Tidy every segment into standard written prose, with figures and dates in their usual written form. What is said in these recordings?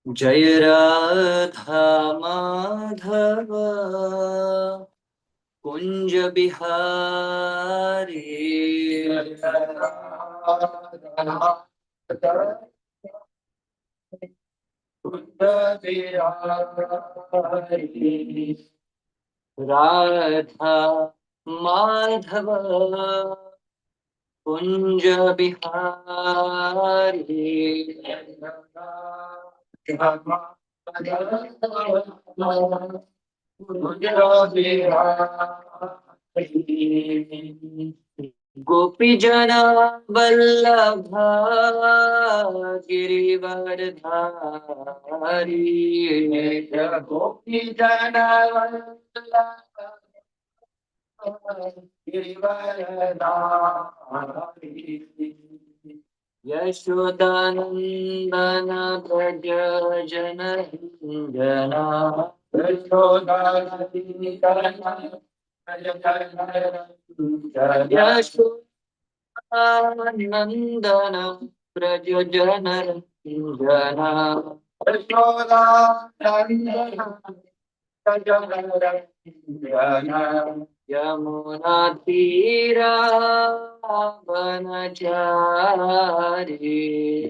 जय राधा माधव कुंज बिहारी। राधा माधव कुंज बिहारी। गोपी जना वल्लभा गिरिवरधारी। गोपी जना वल्लभा गिरिवरधारी। यशोदानंदन व्रज जनरंजना। यशोदानंदन व्रज जनरंजना। यमुना तीरा वनचारी।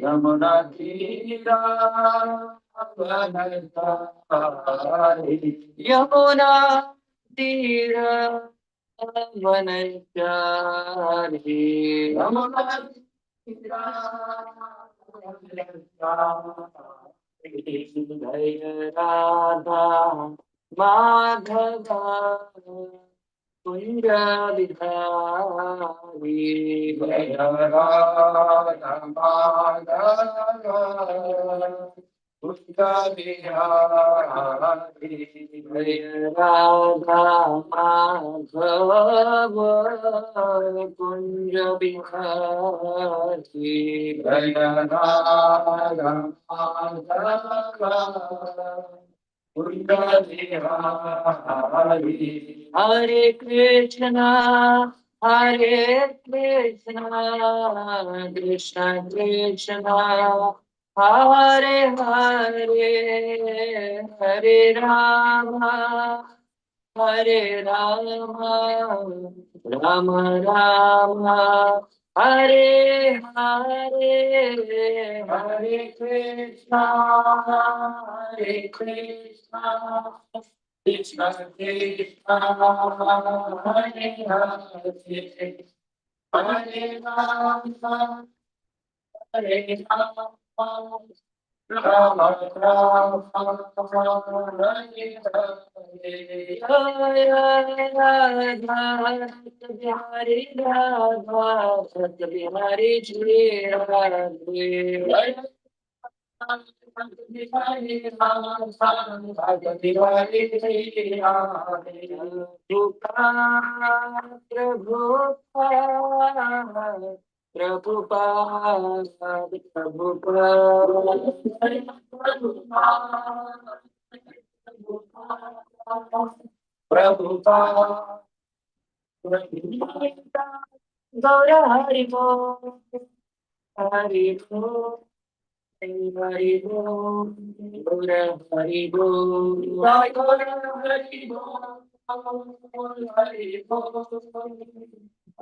यमुना तीरा वनचारी। यमुना तीरा वनचारी। यमुना तीरा वनचारी। जय राधा माधव कुंज बिहारी। जय राधा माधव कुंज बिहारी। जय राधा माधव कुंज बिहारी। जय राधा माधव हरे कृष्णा कृष्ण कृष्णा हरे हरे हरे राम राम राम हरे हरे। हरे कृष्णा कृष्ण कृष्ण हरे हरे हरे राम राम राम हरे हरे। राधा बिहारी राधा सत बिहारी जी राधे। गौर हरि बोल हरि बोल हरि बोल गौर हरि बोल गौर हरि बोल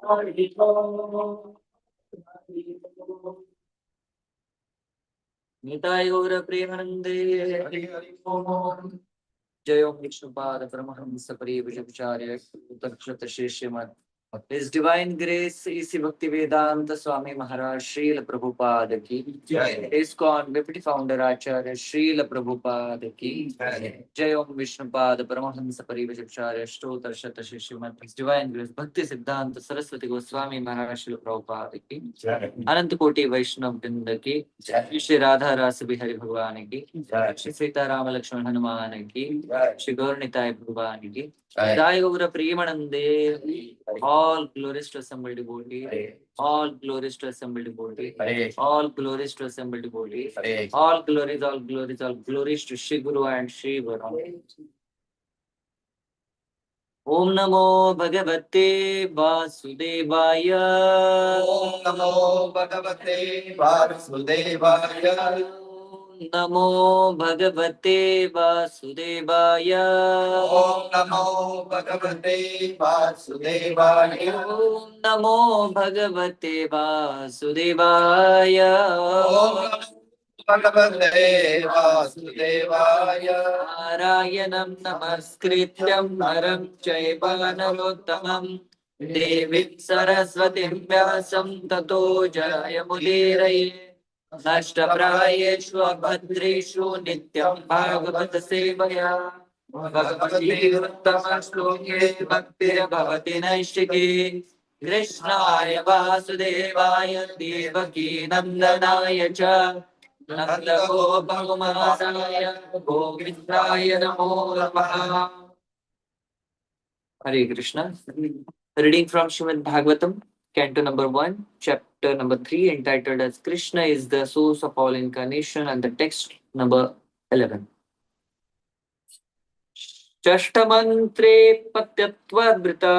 हरि बोल हरि बोल। निताय गौर प्रेमानंदे हरि हरि बोल। जय ओम Vishnupad Paramhans परिव्रजचार्य तक्षत शिष्यमत His Divine Grace इसी भक्ति वेदांत स्वामी महाराज श्रील प्रभुपाद की जय। ISKCON डिप्टी फाउंडर आचार्य श्रील प्रभुपाद की जय। जय ओम विष्णुपाद परमहंस परिव्रजचार्य स्तोत्र शत शिष्यमत His Divine Grace भक्ति सिद्धांत सरस्वती गोस्वामी महाराज श्रील प्रभुपाद की जय। अनंत कोटि वैष्णव वृंद की जय। श्री राधा रास बिहारी भगवान की जय। श्री सीताराम लक्ष्मण हनुमान की जय। श्री गौरनिताय भगवान की जय। गौर प्रेमानंदे all glories to assembled devotees, all glories to assembled devotees, all glories to assembled devotees, all glories, all glories, all glories to Shri Guru and Shri Varan. ओम नमो भगवते वासुदेवाय। ओम नमो भगवते वासुदेवाय। नमो भगवते वासुदेवाय। ओम नमो भगवते वासुदेवाय। ओम नमो भगवते वासुदेवाय। ओम भगवते वासुदेवाय। नारायणं नमस्कृत्यं नरं चैव नरोत्तमं देवीं सरस्वतीं व्यासं ततो जयमुदीरये। नष्टप्रायेषु अभद्रेषु नित्यं भागवत सेवया। भगवतीरुत्तमश्लोके भक्तिर्भवति नैष्टिकी। कृष्णाय वासुदेवाय देवकी नन्दनाय च नन्दगोपकुमाराय गोविन्दाय नमो नमः। Hare Krishna. Reading from Srimad Bhagavatam, Canto number 1, chapter number 3, entitled as Krishna is the source of all incarnation, and the text number 11. षष्ठमन्त्रे पत्यत्ववृता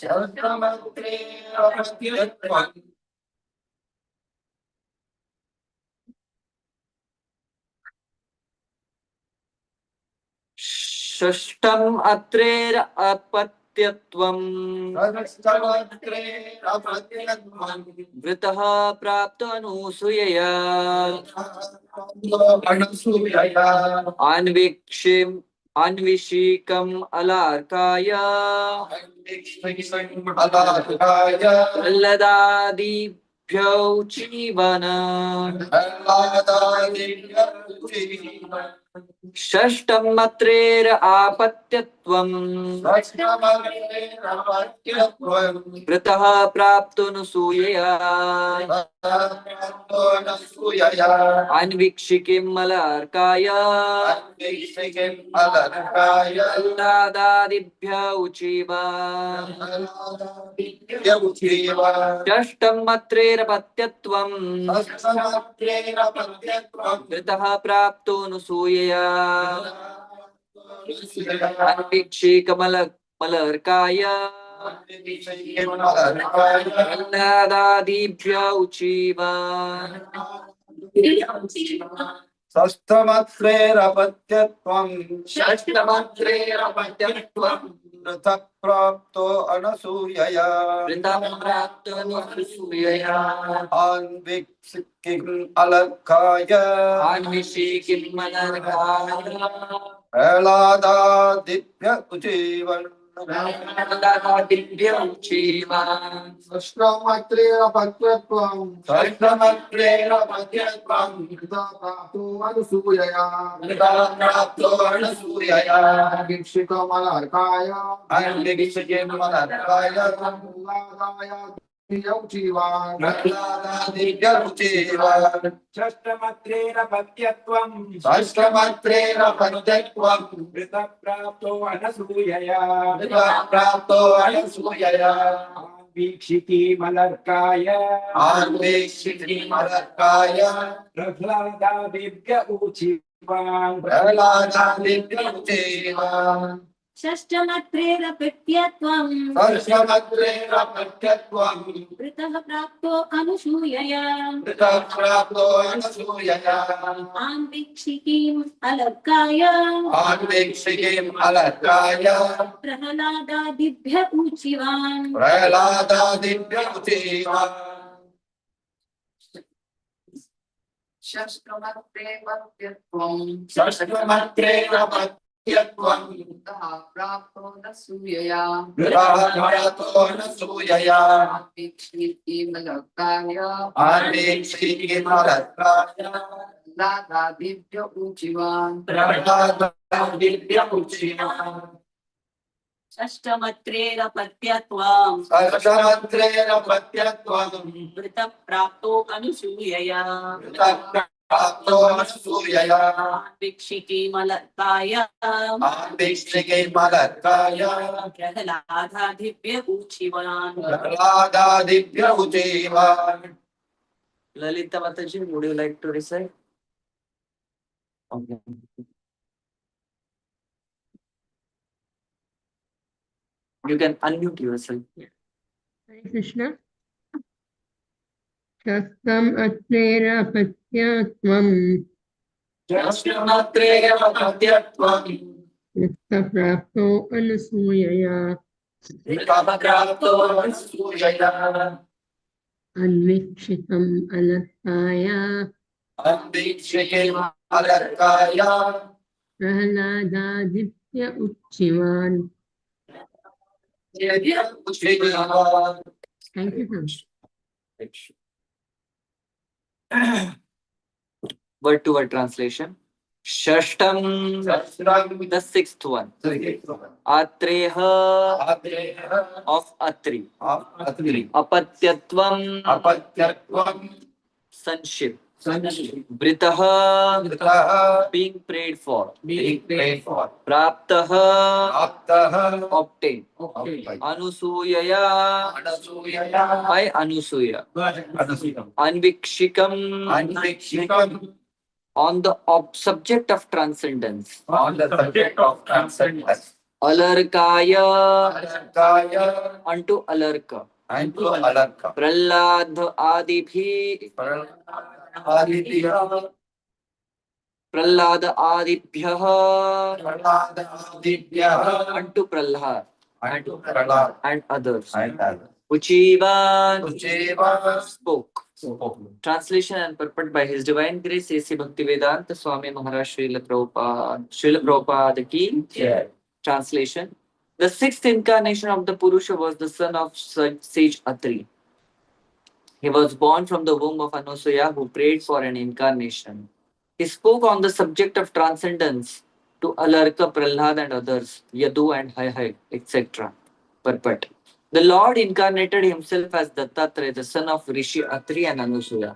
षष्ठमन्त्रे अपत्यत्वम् षष्ठम् अत्रेर अपत्यत्वम् षष्ठमन्त्रे अपत्यत्वम् वृतः प्राप्त अनुसूयया अनसूयया अन्विषिकम् अलार्काय अलार्काय प्रह्लादादिभ्यो जीवन षष्ठम् अत्रेर आपत्यत्वम् वृतः प्राप्तोऽनुसूयया अन्वीक्षिकीम् अलार्काय प्रह्लादादिभ्य उचीव षष्ठम् अत्रेरपत्यत्वम् वृतः प्राप्तोऽनुसूयया अन्वीक्षिकमलर्काय प्रह्लादादिभ्य उचीव षष्ठमत्रेरपत्यत्वम् वृतः प्राप्तो अनसूयया अन्वीक्षिकीम् अलर्काय प्रह्लादादिभ्य उचीवन् षष्ठमत्रेरपत्यत्वम् प्राप्तो अनसूयया वीक्षिकमलर्काय षष्ठमत्रेरपत्यत्वम् वृतः प्राप्तो अनसूयया वीक्षिकीमलर्काय प्रह्लादादिभ्य ऊचिवान् षष्ठमत्रेरपत्यत्वम् वृतः प्राप्तो अनसूयया आन्वीक्षिकीम् अलर्काय प्रह्लादादिभ्य ऊचिवान् षष्ठमत्रेरपत्यत्वम् वृतः प्राप्तो अनसूयया वीक्षिकीमलर्काय प्रह्लादादिभ्य ऊचिवान् Lalita Mataji, would you like to recite? Okay. You can unmute yourself. Hare Krishna. Shastam Atrera Patyatvam Dattatreya Patyatvam Vittaprapto Anasuyaya Vikramakrapto Anasuyaya Anvikshitam Alakkaya Ambikshayam Alarkaya Prahaladaditya Uchivan. Uchivan. Thank you, sir. Word to word translation. Shashtam, the sixth one. Atreha of Atri. Apatyatvam, sonship. Britaha, being prayed for. Praptaha, obtained. Anusuyaya, by Anusuya. Anvikshikam, on the subject of transcendence. Alarkaya, unto Alarka. Prahlad Adibhi, Prahlad Adibhyah, unto Prahlad and others. Uchivan, spoke. Translation and purport by His Divine Grace A.C. Bhaktivedanta Swami Maharaj Srila Prabhupada ki. Translation. The sixth incarnation of the Purusha was the son of sage Atri. He was born from the womb of Anusuya, who prayed for an incarnation. He spoke on the subject of transcendence to Alarka, Prahlad and others, Yadu and Hai, etc. Purport. The Lord incarnated himself as Dattatreya, the son of Rishi Atri and Anusuya.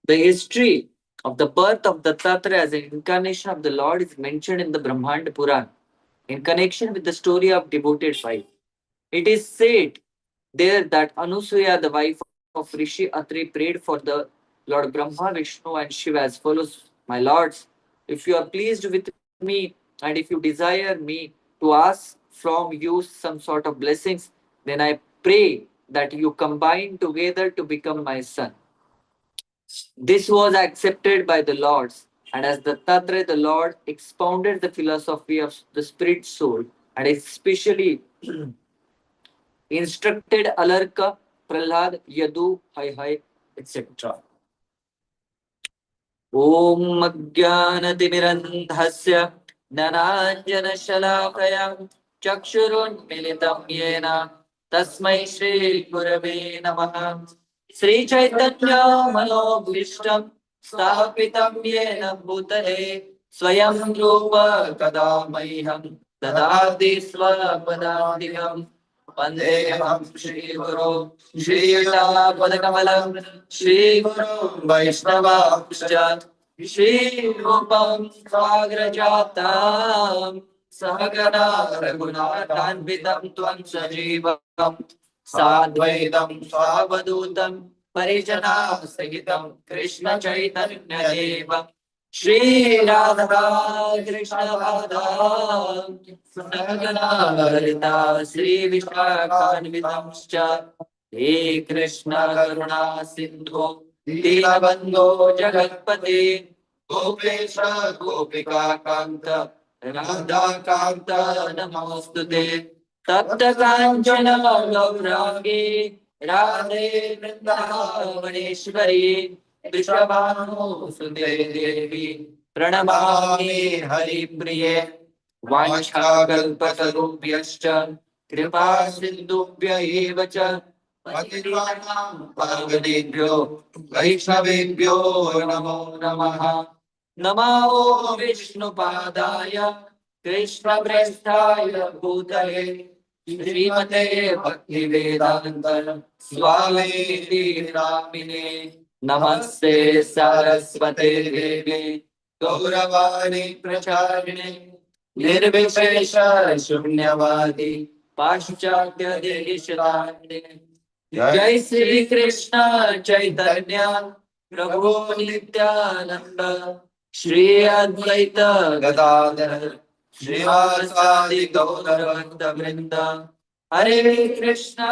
The history of the birth of Dattatreya as an incarnation of the Lord is mentioned in the Brahmanda Puran in connection with the story of devoted wife. It is said there that Anusuya, the wife of Rishi Atri, prayed for the Lord Brahma, Vishnu and Shiva as follows: My lords, if you are pleased with me and if you desire me to ask from you some sort of blessings, then I pray that you combine together to become my son. This was accepted by the lords, and as Dattatreya, the Lord expounded the philosophy of the spirit soul and especially instructed Alarka, Prahlad, Yadu, Hai, etc. Om Ajnanatimirandhasya Nananjanashalakaya Chakshurunmilitam Yena Tasmai Shri Gurave Namaha. Sri Chaitanya Manobhishtam Sthapitam Yena Bhutale Swayam Rupa Kadamaiham Dadati Swapadadikam Vandeham Shri Guru Shri Padakamalam Shri Guru Vaishnava Shri Rupam Sagrajatam Sahagana Raghunathanvitam Tvam Sajivam Sadvaitam Swavadutam Parijana Sahitam Krishna Chaitanya Deva Shri Radha Krishna Radha Sahagana Lalita Shri Vishakhanvitamscha He Krishna Karuna Sindhu Dinabandho Jagatpate Gopesha Gopika Kanta Radha Kanta Namostute Tapta Kanchana Gaurangi Radhe Vrindavaneshwari Vrishabhanu Sudevi Pranamami Hari Priye Vanchakalpatarubhyascha Kripa Sindhubhya eva cha Patitanam Pavanebhyo Vaishnavebhyo Namo Namaha. Namo Vishnu Padaya Krishna Prasthaya Bhutale Srimate Bhaktivedanta Swami Ramine Namaste Saraswate Devi Gauravani Pracharine Nirvishesha Shunyavadi Paschatya Deshadane. Jai Sri Krishna Chaitanya Prabhu Nityananda Shri Advaita Gadadhar Srivasadi Gauravanta Vrinda. Hare Krishna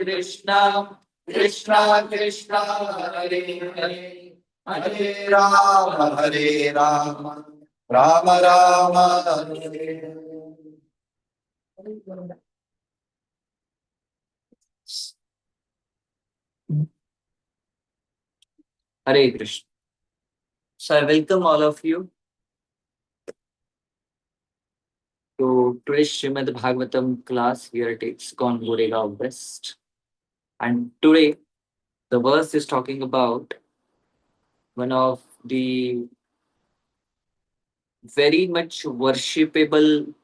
Krishna Krishna Hare Hare Hare Rama, Hare Rama, Rama Rama, Hare Hare. Hare Krishna. So I welcome all of you to today's Srimad Bhagavatam class here at ISKCON Goregaon West. And today the verse is talking about one of the very much worshipable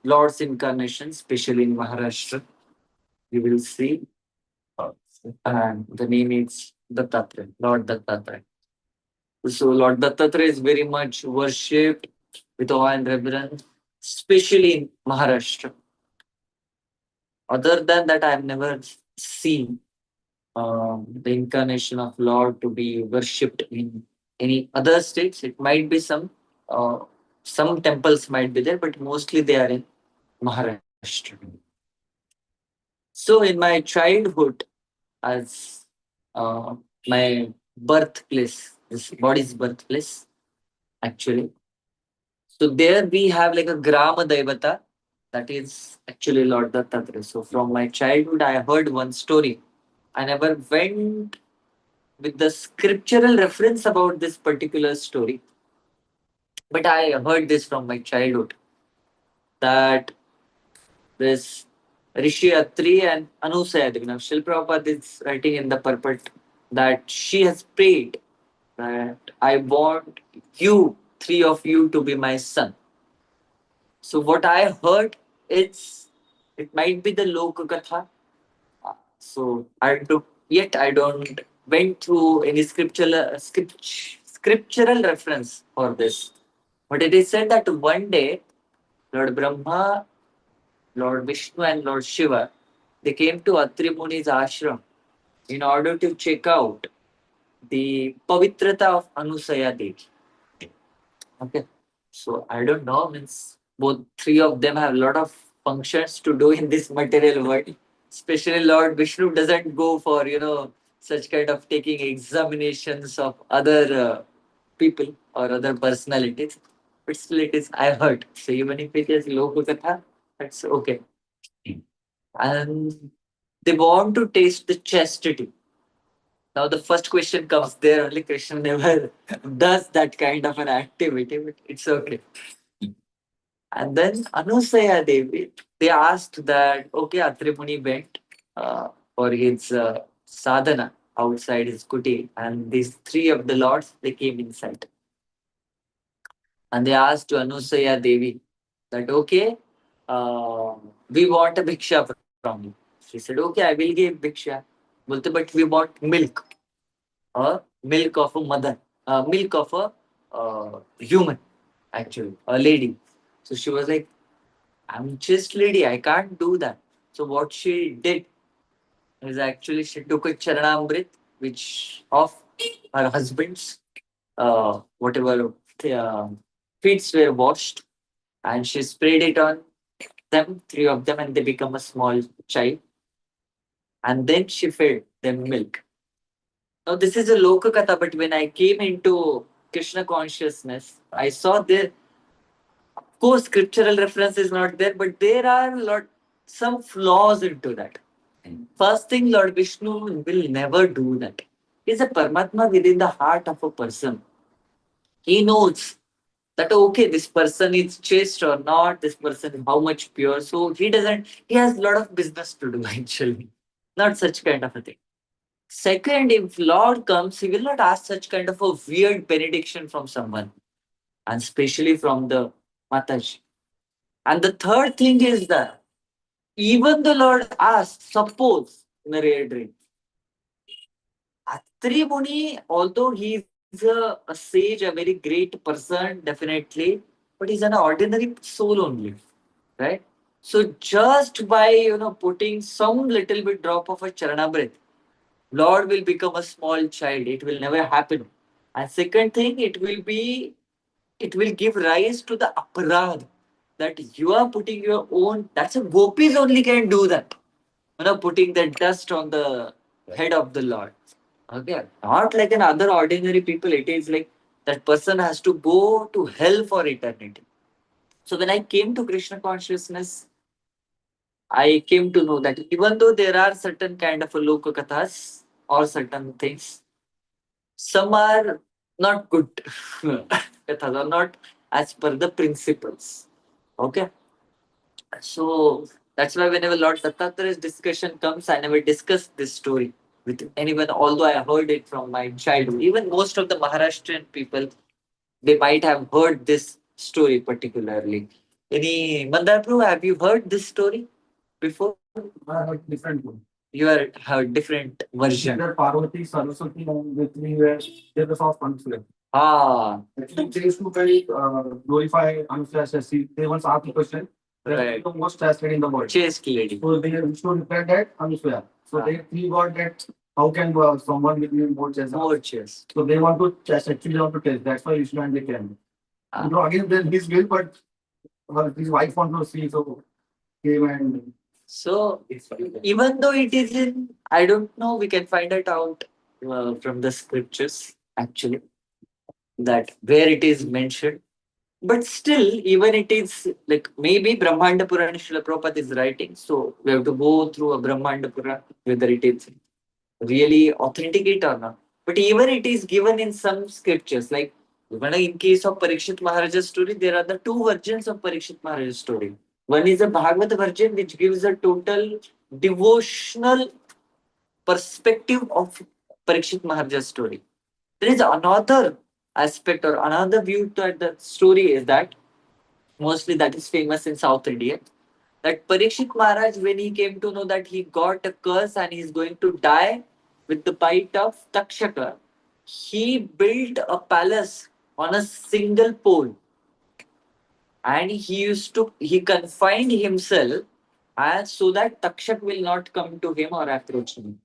Lord's incarnation, especially in Maharashtra. You will see, and the name is Dattatreya, Lord Dattatreya. So Lord Dattatreya is very much worshipped with awe and reverence, especially in Maharashtra. Other than that, I have never seen the incarnation of Lord to be worshipped in any other states. It might be some temples might be there, but mostly they are in Maharashtra. So in my childhood, as my birthplace, this body's birthplace, actually. So there we have like a Grama Devata, that is actually Lord Dattatreya. So from my childhood, I heard one story. I never went with the scriptural reference about this particular story, but I heard this from my childhood that this Rishi Atri and Anusaya Devi. Now, Srila Prabhupada is writing in the purport that she has prayed that I want you, three of you, to be my son. So what I heard, it might be the Lokakatha. So I don't went through any scriptural reference for this. But it is said that one day Lord Brahma, Lord Vishnu, and Lord Shiva, they came to Atri Muni's ashram in order to check out the pavitrata of Anusaya Devi. Okay. So I don't know, means both three of them have a lot of functions to do in this material world. Especially Lord Vishnu doesn't go for, such kind of taking examinations of other people or other personalities. But still it is, I heard. So even if it is Lokakatha, that's okay. And they want to taste the chastity. Now the first question comes there, only Krishna never does that kind of an activity, but it's okay. And then Anusaya Devi, they asked that, okay, Atri Muni went for his sadhana outside his kuti, and these three of the lords, they came inside. And they asked to Anusaya Devi that, okay, we want a bhiksha from you. She said, okay, I will give bhiksha. But we want milk, or milk of a mother, milk of a human, actually, a lady. So she was like, I'm just lady, I can't do that. So what she did is actually she took a charanamrit, which of her husband's, whatever feet were washed, and she sprayed it on them, three of them, and they become a small child. And then she fed them milk. Now this is a Lokakatha, but when I came into Krishna consciousness, I saw there, of course, scriptural reference is not there, but there are some flaws into that. First thing, Lord Vishnu will never do that. He's a Paramatma within the heart of a person. He knows that okay, this person is chaste or not, this person is how much pure. So he has a lot of business to do actually. Not such kind of a thing. Second, if Lord comes, he will not ask such kind of a weird benediction from someone, and especially from the Mataji. And the third thing is that even the Lord asks, suppose in a rare dream, Atri Muni, although he is a sage, a very great person, definitely, but he's an ordinary soul only, right? So just by putting some little bit drop of a charanamrit, Lord will become a small child. It will never happen. And second thing, it will give rise to the aparad that you are putting your own. That's a gopis only can do that. Putting the dust on the head of the Lord. Okay, not like an other ordinary people. It is like that person has to go to hell for eternity. So when I came to Krishna consciousness, I came to know that even though there are certain kind of a loka kathas or certain things, some are not good. Kathas are not as per the principles. Okay, so that's why whenever Lord Dattatreya's discussion comes, I never discuss this story with anyone, although I heard it from my childhood. Even most of the Maharashtrian people, they might have heard this story particularly. Any Mandar Prabhu, have you heard this story before? I have different one. You are heard different version. Either Parvati, Saraswati, and with me were they're the soft conflict. Ah, Actually, they used to very glorify Anushya Shashi. They once asked the question, right. the most trusted in the world. Chaste lady. So they used to reply that Anushya. So Ah. they three got that how can someone with me more chess? More chaste. So they want to test, actually they want to test. That's why Vishnu and they came. Ah. You know, again, then his will, but his wife want to see, so came and So even though it is in, I don't know, we can find it out from the scriptures actually, that where it is mentioned. But still, even it is like maybe Brahmanda Purana Srila Prabhupada is writing, so we have to go through a Brahmanda Purana whether it is really authenticate or not. But even it is given in some scriptures, like even in case of Parikshit Maharaja's story, there are the two versions of Parikshit Maharaja's story. One is a Bhagavad version which gives a total devotional perspective of Parikshit Maharaja's story. There is another aspect or another view to the story is that mostly that is famous in South India. That Parikshit Maharaj, when he came to know that he got a curse and he's going to die with the bite of Takshaka, he built a palace on a single pole, and he confined himself as so that Takshak will not come to him or approach him.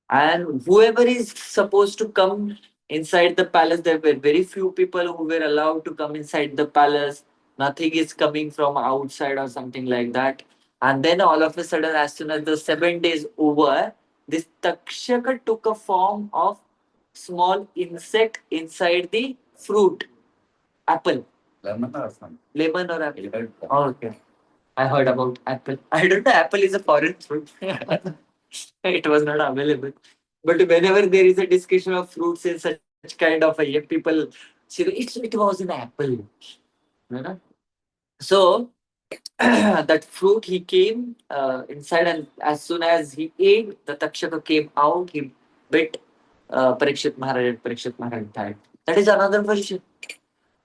And whoever is supposed to come inside the palace, there were very few people who were allowed to come inside the palace. Nothing is coming from outside or something like that. And then all of a sudden, as soon as the 7 days over, this Takshaka took a form of small insect inside the fruit, apple. Lemon or something. Lemon or apple? Oh, okay. I heard about apple. I don't know, apple is a foreign fruit. It was not available. But whenever there is a discussion of fruits in such kind of a year, people say it was an apple. You know? So that fruit he came inside, and as soon as he ate, the Takshaka came out, he bit Parikshit Maharaj, and Parikshit Maharaj died. That is another version.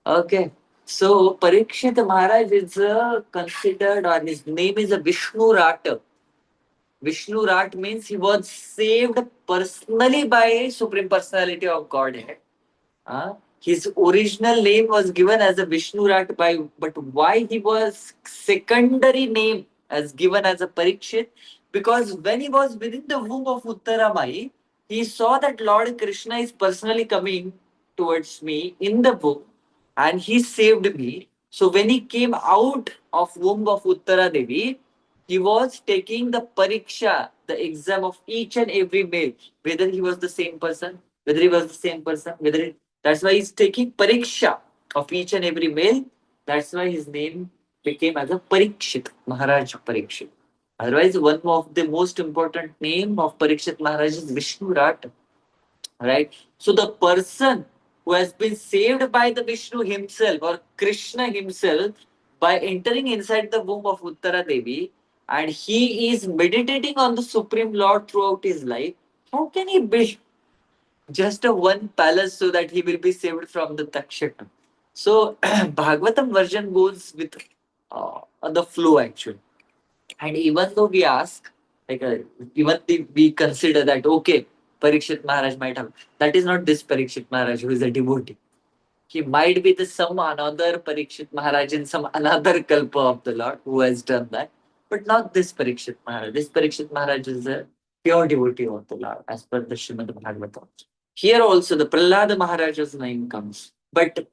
Okay. So Parikshit Maharaj is considered, or his name is a Vishnu Rata. Vishnu Rat means he was saved personally by Supreme Personality of Godhead. His original name was given as a Vishnu Rat by, but why he was secondary name as given as a Parikshit? Because when he was within the womb of Uttaramai, he saw that Lord Krishna is personally coming towards me in the womb, and he saved me. So when he came out of womb of Uttara Devi, he was taking the pariksha, the exam of each and every male, whether he was the same person, whether he was the same person, that's why he's taking pariksha of each and every male. That's why his name became as a Parikshit, Maharaj Parikshit. Otherwise, one of the most important name of Parikshit Maharaj is Vishnu Rat. Right? So the person who has been saved by the Vishnu himself or Krishna himself by entering inside the womb of Uttara Devi, and he is meditating on the Supreme Lord throughout his life, how can he build just a one palace so that he will be saved from the Takshaka? So Bhagavatam version goes with the flow actually. And even though we ask, like, we consider that, okay, Parikshit Maharaj might have, that is not this Parikshit Maharaj who is a devotee. He might be the some another Parikshit Maharaj in some another kalpa of the Lord who has done that, but not this Parikshit Maharaj. This Parikshit Maharaj is a pure devotee of the Lord as per the Srimad Bhagavatam. Here also the Prahlada Maharaj's name comes. But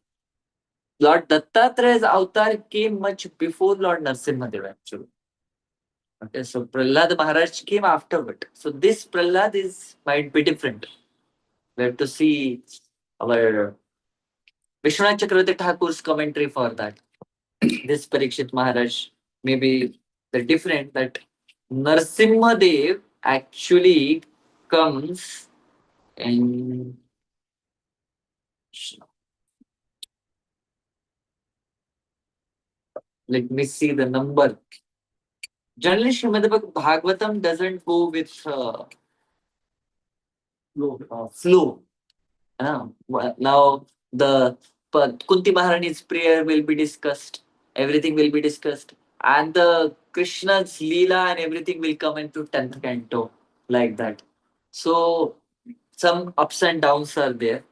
Lord Dattatreya's avatar came much before Lord Narasimhadev actually. Okay, so Prahlad Maharaj came afterward. So this Prahlad is might be different. We have to see our Vishwanath Chakravarti Thakur's commentary for that. This Parikshit Maharaj, maybe the different that Narsimha Dev actually comes in. Let me see the number. Generally, Srimad Bhagavatam doesn't go with flow. Now, the Kunti Maharani's prayer will be discussed. Everything will be discussed. And the Krishna's Leela and everything will come into 10th canto, like that. So, some ups and downs are there.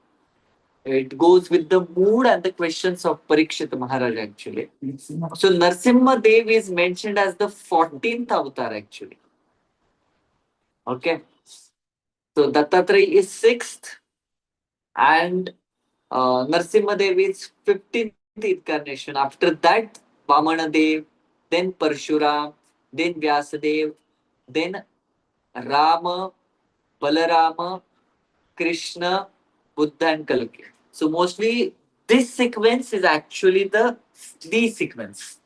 It goes with the mood and the questions of Parikshit Maharaj actually. So, Narsimha Dev is mentioned as the 14th avatar actually. Okay. So, Dattatreya is 6th and Narsimha Dev is 15th incarnation. After that, Vamana Dev, then Parshuram, then Vyasadev, then Rama, Balarama, Krishna, Buddha and Kalki. So mostly this sequence is actually the sequence.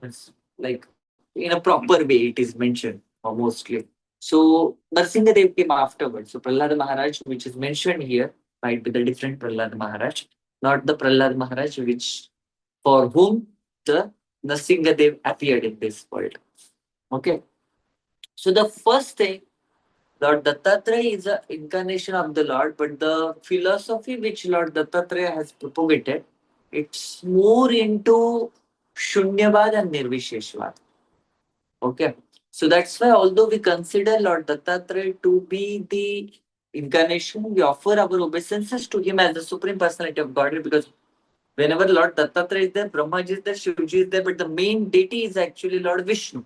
It's like in a proper way it is mentioned mostly. So Narsinga Dev came afterwards. So Prahlad Maharaj, which is mentioned here, might be the different Prahlad Maharaj, not the Prahlad Maharaj which for whom the Narsinga Dev appeared in this world. Okay. So the first thing, Lord Dattatreya is an incarnation of the Lord, but the philosophy which Lord Dattatreya has propagated, it's more into Shunyavad and Nirvisheshvad. Okay. So that's why although we consider Lord Dattatreya to be the incarnation, we offer our obeisances to him as the Supreme Personality of Godhead because whenever Lord Dattatreya is there, Brahmaji is there, Shivji is there, but the main deity is actually Lord Vishnu.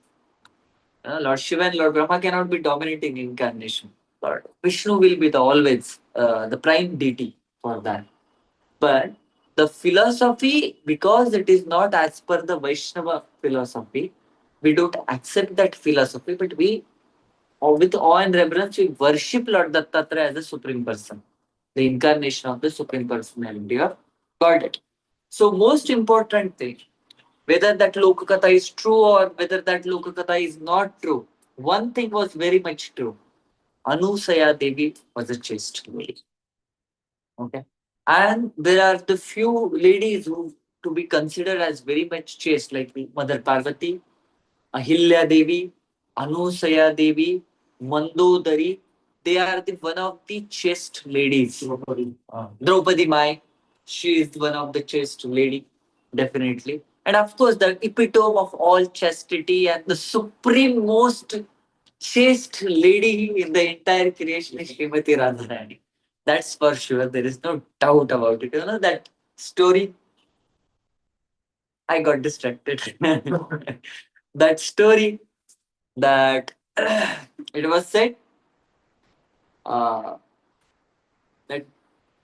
Lord Shiva and Lord Brahma cannot be dominating incarnation. Lord Vishnu will be the always the prime deity for that. But the philosophy, because it is not as per the Vaishnava philosophy, we don't accept that philosophy, but we, with awe and reverence, we worship Lord Dattatreya as the Supreme Person, the incarnation of the Supreme Personality of Godhead. So, most important thing, whether that Lokakatha is true or whether that Lokakatha is not true, one thing was very much true. Anusaya Devi was a chaste lady. Okay. And there are the few ladies who to be considered as very much chaste, like Mother Parvati, Ahilya Devi, Anusaya Devi, Mandodari. They are the one of the chaste ladies. Draupadi Mai, she is one of the chaste lady, definitely. And of course, the epitome of all chastity and the supreme most chaste lady in the entire creation is Srimati Radharani. That's for sure. There is no doubt about it. You know that story? I got distracted. That story that it was said uh, that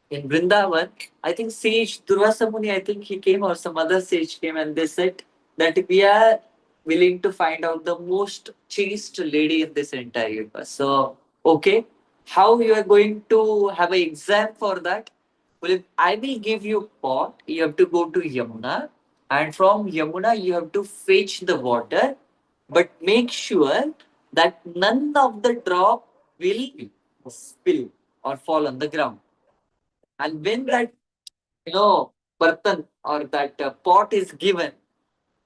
in Vrindavan, I think sage Durvasa Muni, I think he came or some other sage came and they said that we are willing to find out the most chaste lady in this entire universe. So, okay, how you are going to have an exam for that? Well, if I will give you pot, you have to go to Yamuna, and from Yamuna you have to fetch the water, but make sure that none of the drop will spill or fall on the ground. And when that bartan or that pot is given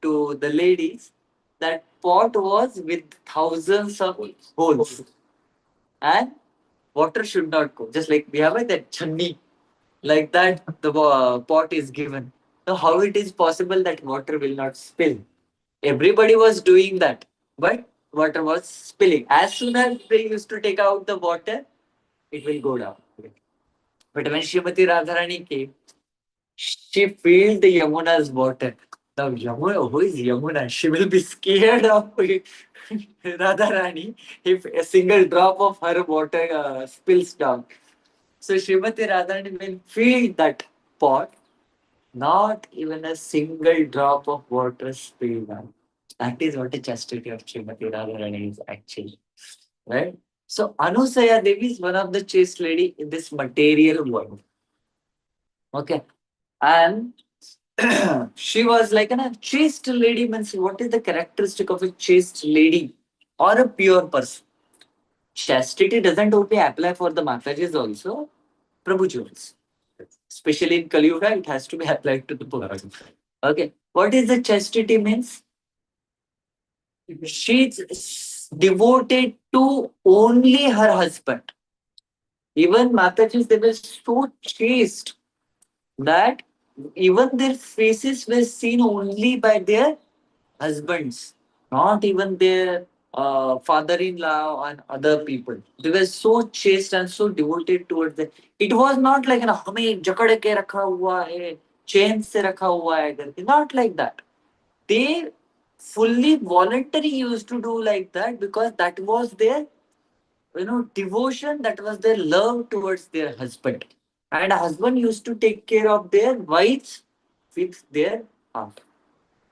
to the ladies, that pot was with thousands of holes, and water should not go. Just like we have that channi, like that the pot is given. So how it is possible that water will not spill? Everybody was doing that, but water was spilling. As soon as they used to take out the water, it will go down. But when Srimati Radharani came, she filled the Yamuna's water. Now, Yamuna, who is Yamuna? She will be scared of Radharani if a single drop of her water spills down. So, Srimati Radharani will fill that pot, not even a single drop of water spilled down. That is what the chastity of Srimati Radharani is actually. Right? So Anusaya Devi is one of the chaste lady in this material world. Okay. And she was like a chaste lady means what is the characteristic of a chaste lady or a pure person? Chastity doesn't only apply for the Matajis also, Prabhuji also. Especially in Kali Yuga, it has to be applied to the Prabhuji. Okay. What is the chastity means? She's devoted to only her husband. Even Matajis, they were so chaste that even their faces were seen only by their husbands, not even their father-in-law and other people. They were so chaste and so devoted towards them. It was not like हमें जकड़ के रखा हुआ है, chain से रखा हुआ है करके. Not like that. They fully voluntary used to do like that because that was their devotion, that was their love towards their husband. And a husband used to take care of their wives with their heart.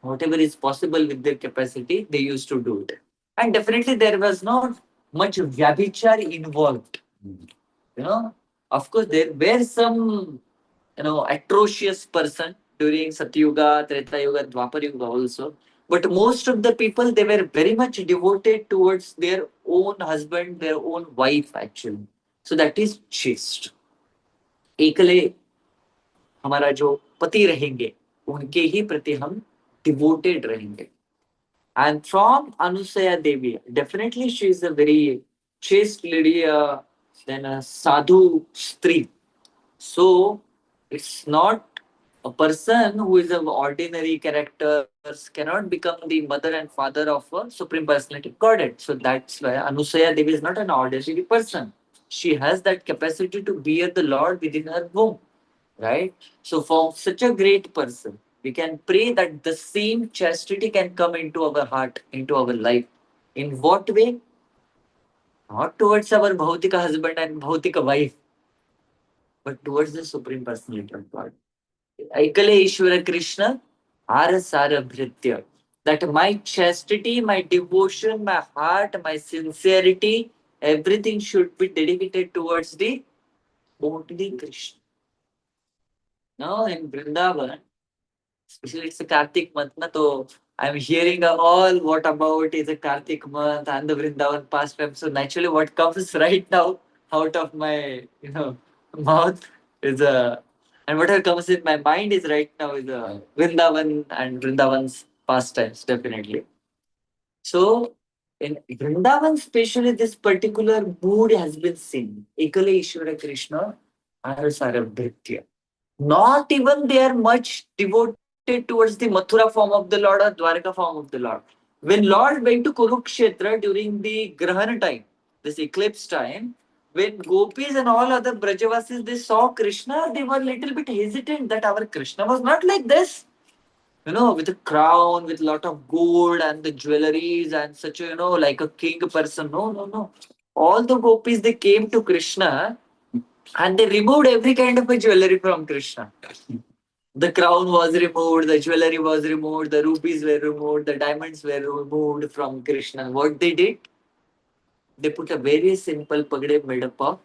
Whatever is possible with their capacity, they used to do it. And definitely there was not much vyabhichar involved. You know, of course, there were some, atrocious person during Satyuga, Treta Yuga, Dwapar Yuga also. But most of the people, they were very much devoted towards their own husband, their own wife actually. So that is chaste. एकले हमारा जो पति रहेंगे उनके ही प्रति हम devoted रहेंगे. And from Anusaya Devi, definitely she is a very chaste lady, then a sadhu stri. So it's not a person who is of ordinary characters cannot become the mother and father of a supreme personality of Godhead. So that's why Anusaya Devi is not an ordinary person. She has that capacity to bear the Lord within her womb, right? So for such a great person, we can pray that the same chastity can come into our heart, into our life. In what way? Not towards our bhautika husband and bhautika wife, but towards the Supreme Personality of God. Aikale Ishvara Krishna, Arasara Bhritya. That my chastity, my devotion, my heart, my sincerity, everything should be dedicated towards the only Krishna. Now in Vrindavan, especially it's a Kartik month, na, so I'm hearing all what about is a Kartik month and the Vrindavan pastime. So naturally, what comes right now out of my mouth is a and whatever comes in my mind is right now is a Vrindavan and Vrindavan's pastimes definitely. So in Vrindavan, especially this particular mood has been seen. Ekale Ishvara Krishna Arasara Bhritya. Not even they are much devoted towards the Mathura form of the Lord or Dwarka form of the Lord. When Lord went to Kurukshetra during the Grahana time, this eclipse time, when gopis and all other Brajavasis they saw Krishna, they were little bit hesitant that our Krishna was not like this. With a crown, with lot of gold and the jewelries and such like a king person. No, no, no. All the gopis they came to Krishna and they removed every kind of a jewelry from Krishna. The crown was removed, the jewelry was removed, the rupees were removed, the diamonds were removed from Krishna. What they did? They put a very simple pagade made up of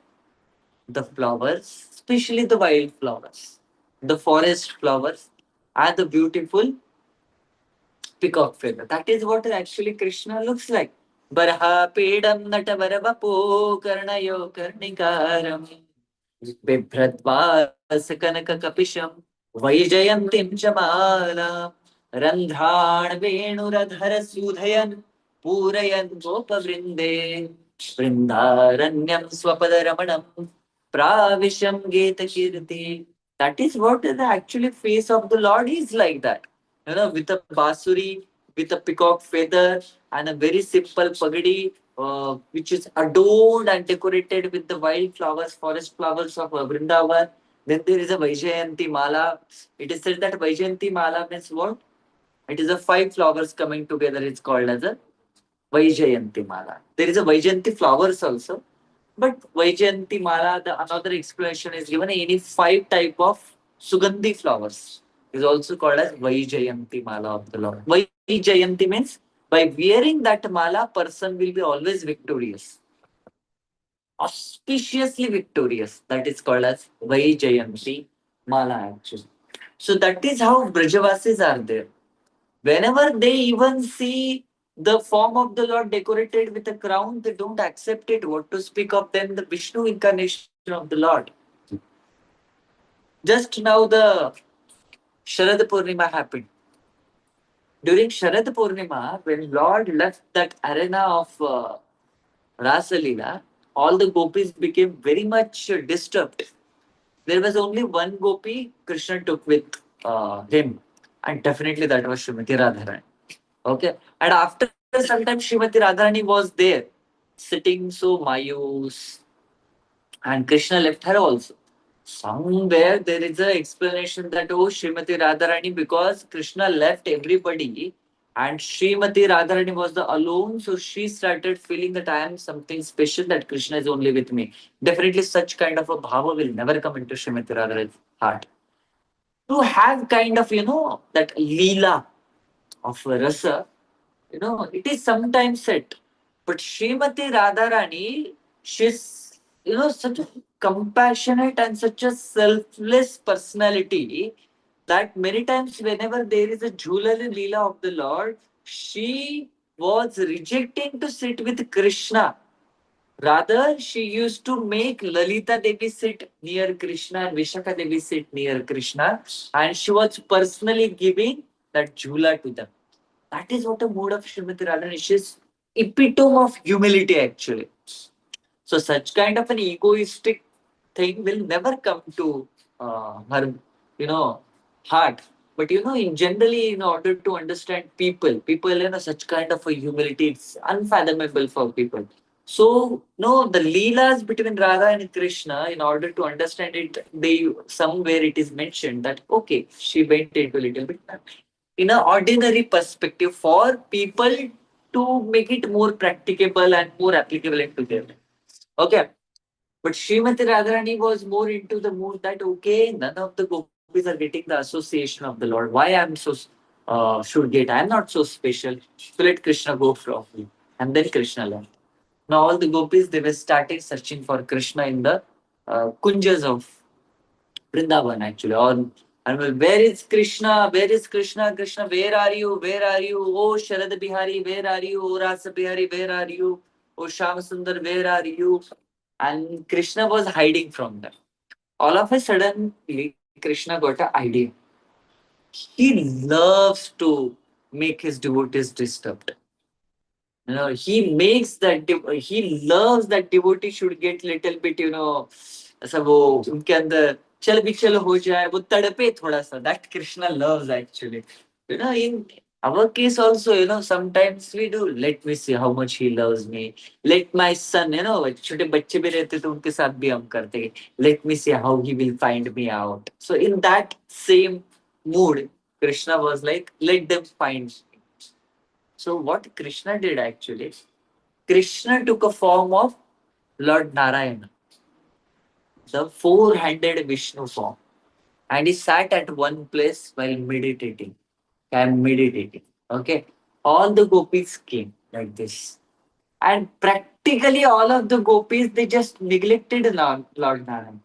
the flowers, especially the wild flowers, the forest flowers, and the beautiful peacock feather. That is what actually Krishna looks like. Barha pedam natavarabapo karnayo karnikaram बिभ्रद्वास कनक कपिशम वैजयन्तीं च मालां रन्ध्राण वेणुरधर सूधयन् पूरयन् गोपवृन्दे वृन्दारण्यं स्वपदरमणं प्राविशं गीतकीर्ति. That is what the actually face of the Lord is like that. With a basuri, with a peacock feather and a very simple pagadi, which is adorned and decorated with the wild flowers, forest flowers of Vrindavan. Then there is a Vaijayanti Mala. It is said that Vaijayanti Mala means what? It is a 5 flowers coming together. It's called as a Vaijayanti Mala. There is a Vaijayanti flowers also. But Vaijayanti Mala, the another explanation is given. Any 5 type of Sugandhi flowers is also called as Vaijayanti Mala of the Lord. Vaijayanti means by wearing that mala, person will be always victorious. auspiciously victorious. That is called as Vaijayanti Mala actually. So that is how Brajavasis are there. Whenever they even see the form of the Lord decorated with a crown, they don't accept it. What to speak of then the Vishnu incarnation of the Lord? Just now the Sharad Purnima happened. During Sharad Purnima, when Lord left that arena of Rasa Leela, all the gopis became very much disturbed. There was only one gopi Krishna took with him, and definitely that was Srimati Radharani. Okay, and after some time, Srimati Radharani was there, sitting so mayus, and Krishna left her also. Somewhere there is an explanation that oh Srimati Radharani, because Krishna left everybody and Srimati Radharani was the alone, so she started feeling that I am something special, that Krishna is only with me. Definitely such kind of a bhava will never come into Srimati Radharani's heart. To have kind of that leela of rasa, it is sometimes said. But Srimati Radharani, she's, such a compassionate and such a selfless personality that many times whenever there is a jewelry Leela of the Lord, she was rejecting to sit with Krishna. Rather, she used to make Lalita Devi sit near Krishna and Vishaka Devi sit near Krishna, and she was personally giving that jewela to them. That is what a mood of Srimati Radharani is. She's epitome of humility actually. So such kind of an egoistic thing will never come to her, heart. But in generally, in order to understand people, such kind of a humility, it's unfathomable for people. So, no, the leelas between Radha and Krishna, in order to understand it, they somewhere it is mentioned that okay, she went into a little bit in an ordinary perspective for people to make it more practicable and more applicable into their life. Okay. But Srimati Radharani was more into the mood that okay, none of the gopis are getting the association of the Lord. Why I'm so should get? I'm not so special. So let Krishna go from me. And then Krishna left. Now all the gopis they were starting searching for Krishna in the kunjas of Vrindavan actually. And well, where is Krishna? Where is Krishna? Krishna, where are you? Where are you? Oh Sharad Bihari, where are you? Oh Rasa Bihari, where are you? Oh Sham Sundar, where are you? And Krishna was hiding from them. All of a sudden, Krishna got an idea. He loves to make his devotees disturbed. He makes that he loves that devotee should get little bit, ऐसा वो उनके अंदर चल भी चल हो जाए वो तड़पे थोड़ा सा. That Krishna loves actually. In our case also, sometimes we do. Let me see how much he loves me. Let my son, छोटे बच्चे भी रहते तो उनके साथ भी हम करते. Let me see how he will find me out. So in that same mood, Krishna was like, let them find. So what Krishna did actually, Krishna took a form of Lord Narayana, the four-handed Vishnu form, and he sat at one place while meditating. I'm meditating. Okay. All the gopis came like this. And practically all of the gopis, they just neglected Lord Narayan.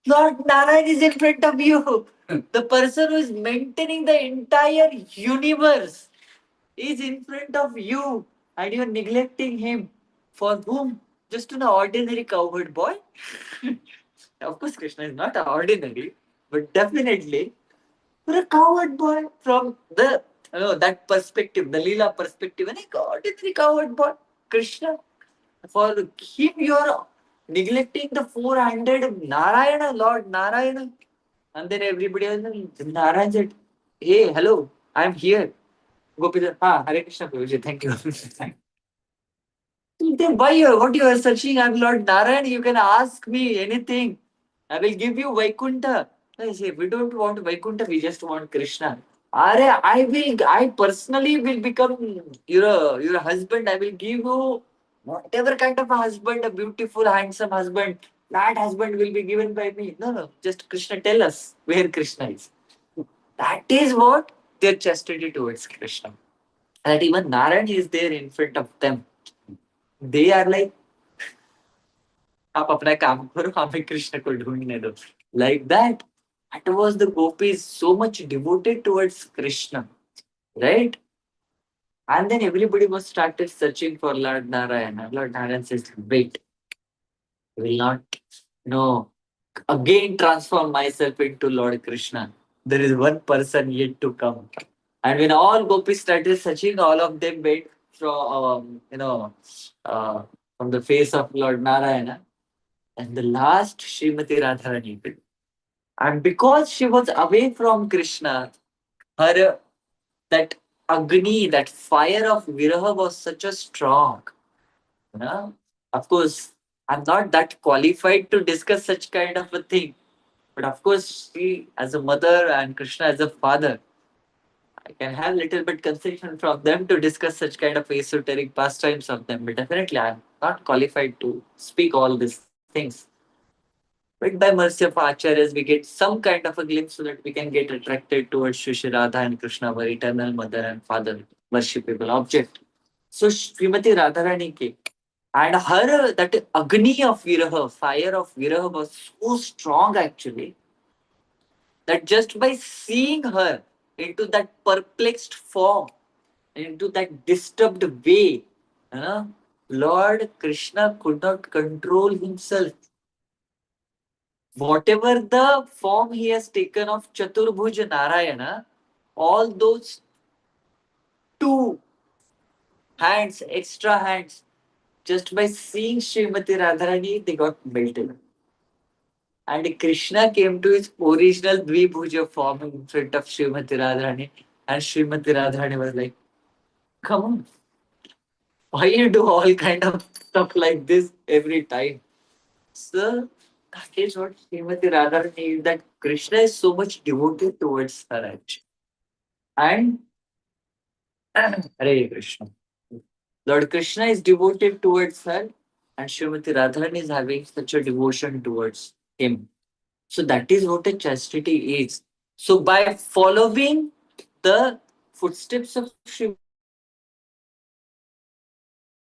Lord Narayan is in front of you. The person who is maintaining the entire universe is in front of you and you're neglecting him. For whom? Just an ordinary cowherd boy? Of course, Krishna is not ordinary, but definitely you're a cowherd boy from the that perspective, the Leela perspective. And a ordinary cowherd boy, Krishna. For him, you're neglecting the 400 Narayana, Lord Narayana. And then everybody else, Narayana said, hey, hello, I'm here. Gopi said, Hare Krishna Prabhuji, thank you. Then what you are searching? I'm Lord Narayan. You can ask me anything. I will give you Vaikuntha. I say, we don't want Vaikuntha, we just want Krishna. I personally will become your husband. I will give you whatever kind of a husband, a beautiful, handsome husband. That husband will be given by me. No, just Krishna tell us where Krishna is. That is what their chastity towards Krishna. That even Narayan is there in front of them. They are like, आप अपना काम करो, हमें कृष्ण को ढूंढने दो. Like that. That was the gopis so much devoted towards Krishna, right? And then everybody was started searching for Lord Narayana. Lord Narayana says, wait, I will not, again transform myself into Lord Krishna. There is one person yet to come. And when all gopis started searching, all of them went from the face of Lord Narayana. And the last Srimati Radharani did. And because she was away from Krishna, her that Agni, that fire of Viraha was such a strong. You know? Of course, I'm not that qualified to discuss such kind of a thing. But of course, she as a mother and Krishna as a father, I can have little bit concession from them to discuss such kind of esoteric pastimes of them. But definitely, I'm not qualified to speak all these things. But by mercy of Acharyas, we get some kind of a glimpse so that we can get attracted towards Shri Radha and Krishna, our eternal mother and father, worshipable object. So Srimati Radharani came. And her, that Agni of Viraha, fire of Viraha was so strong actually, that just by seeing her into that perplexed form, into that disturbed way, Lord Krishna could not control himself. Whatever the form he has taken of Chaturbhuj Narayana, all those two hands, extra hands, just by seeing Srimati Radharani, they got melted. And Krishna came to his original Dvibhuja form in front of Srimati Radharani, and Srimati Radharani was like, come on, why you do all kind of stuff like this every time? So that is what Srimati Radharani is, that Krishna is so much devoted towards her actually. And Hare Krishna. Lord Krishna is devoted towards her, and Srimati Radharani is having such a devotion towards him. So that is what a chastity is. So by following the footsteps of Srimati